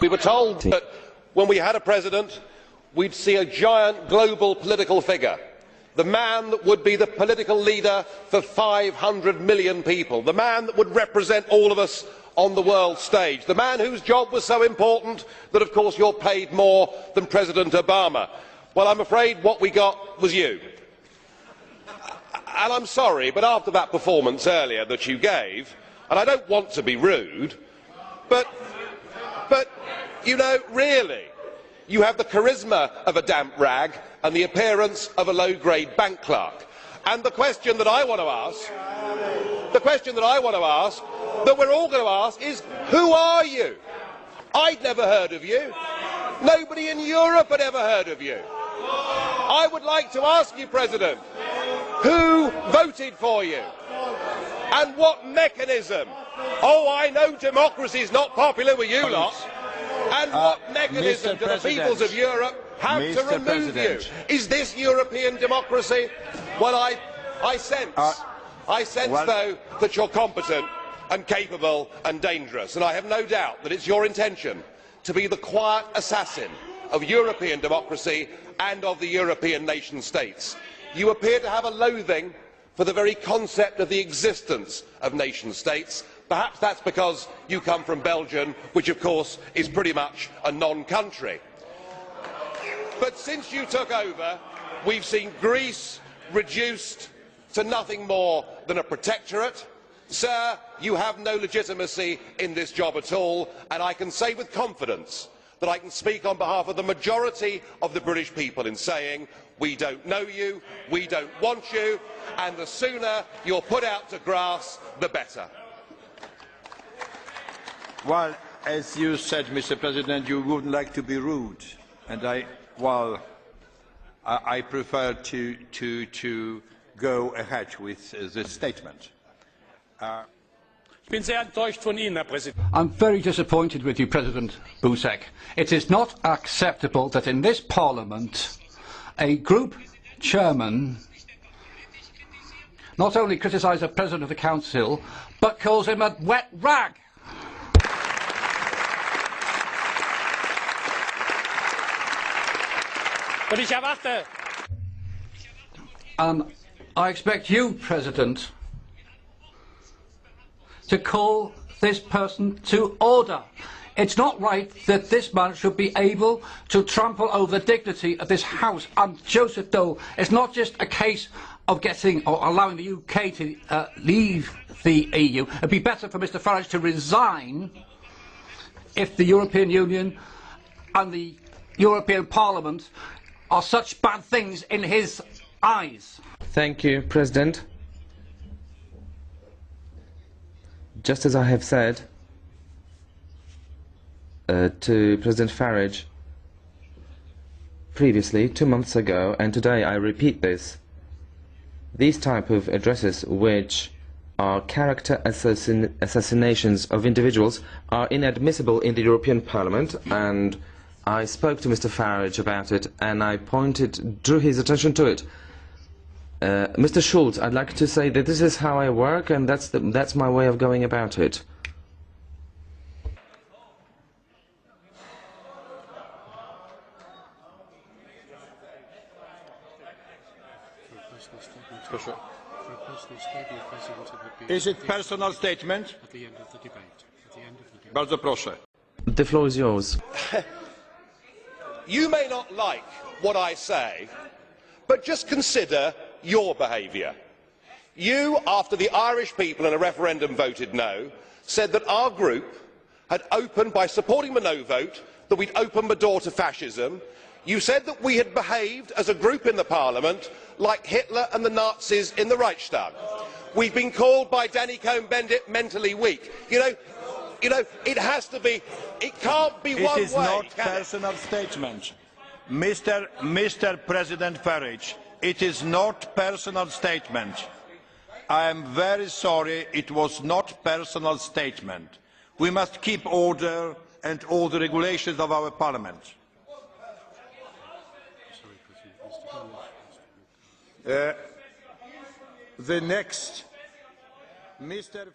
We were told that when we had a president, we'd see a giant global political figure, the man that would be the political leader for 500 million people, the man that would represent all of us on the world stage, the man whose job was so important that, of course, you're paid more than President Obama. Well, I'm afraid what we got was you. And I'm sorry, but after that performance earlier that you gave, and I don't want to be rude, but you know, really, you have the charisma of a damp rag and the appearance of a low-grade bank clerk. And the question that I want to ask, that we're all going to ask is, who are you? I'd never heard of you. Nobody in Europe had ever heard of you. I would like to ask you, President, who voted for you? And what mechanism? Oh, I know democracy is not popular with you lot. And what mechanism do the peoples of Europe have to remove you? Is this European democracy? Well, I sense, though, that you're competent and capable and dangerous, and I have no doubt that it's your intention to be the quiet assassin of European democracy and of the European nation states. You appear to have a loathing for the very concept of the existence of nation states. Perhaps that's because you come from Belgium, which of course is pretty much a non-country. But since you took over, we've seen Greece reduced to nothing more than a protectorate. Sir, you have no legitimacy in this job at all, and I can say with confidence that I can speak on behalf of the majority of the British people in saying we don't know you, we don't want you, and the sooner you're put out to grass, the better. Well, as you said, Mr. President, you wouldn't like to be rude, and I prefer to go ahead with this statement. I'm very disappointed with you, President Buzek. It is not acceptable that in this Parliament a group chairman not only criticises the President of the Council, but calls him a wet rag. And I expect you, President, to call this person to order. It's not right that this man should be able to trample over the dignity of this House. And Joseph Dole, it's not just a case of getting or allowing the UK to leave the EU. It'd be better for Mr Farage to resign if the European Union and the European Parliament are such bad things in his eyes. Thank you, President. Just as I have said to President Farage previously, 2 months ago, and today I repeat this, these type of addresses, which are character assassinations of individuals, are inadmissible in the European Parliament, and I spoke to Mr Farage about it, and I drew his attention to it. Mr Schulz, I'd like to say that this is how I work, and that's my way of going about it. Is it personal statement? At the end of the debate. Bardzo proszę. The floor is yours. You may not like what I say, but just consider your behaviour. You, after the Irish people in a referendum voted no, said that our group had opened, by supporting the no vote, that we'd opened the door to fascism. You said that we had behaved as a group in the Parliament like Hitler and the Nazis in the Reichstag. We've been called by Danny Cohn-Bendit mentally weak. You know, it has to be, it can't be one way. It is not personal statement. Mr. President Farage, it is not personal statement. I am very sorry, it was not personal statement. We must keep order and all the regulations of our Parliament. The next, Mr.